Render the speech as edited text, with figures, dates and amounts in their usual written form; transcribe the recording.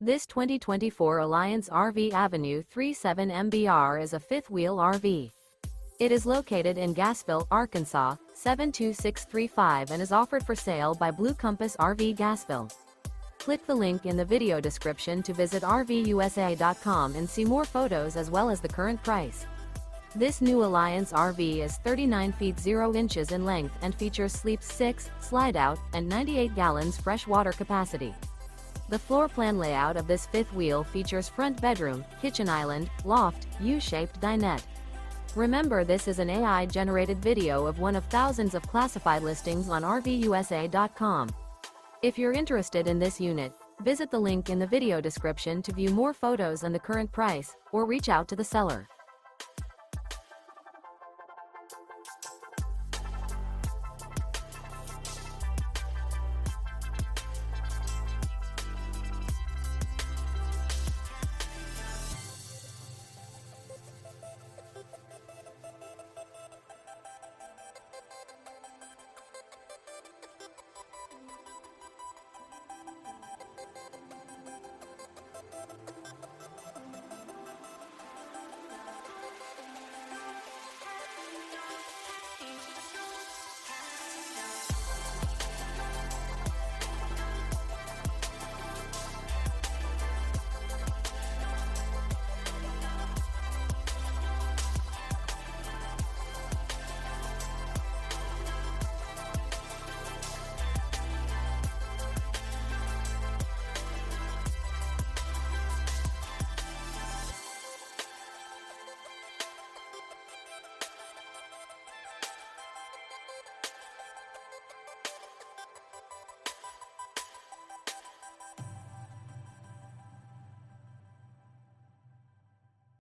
This 2024 Alliance RV Avenue 37 MBR is a fifth-wheel RV. It is located in Gassville, Arkansas, 72635 and is offered for sale by Blue Compass RV Gassville. Click the link in the video description to visit RVUSA.com and see more photos as well as the current price. This new Alliance RV is 39 feet 0 inches in length and features sleeps 6, slide-out, and 98 gallons fresh water capacity. The floor plan layout of this fifth wheel features front bedroom, kitchen island, loft, U-shaped dinette. Remember, this is an AI-generated video of one of thousands of classified listings on RVUSA.com. If you're interested in this unit, visit the link in the video description to view more photos and the current price, or reach out to the seller.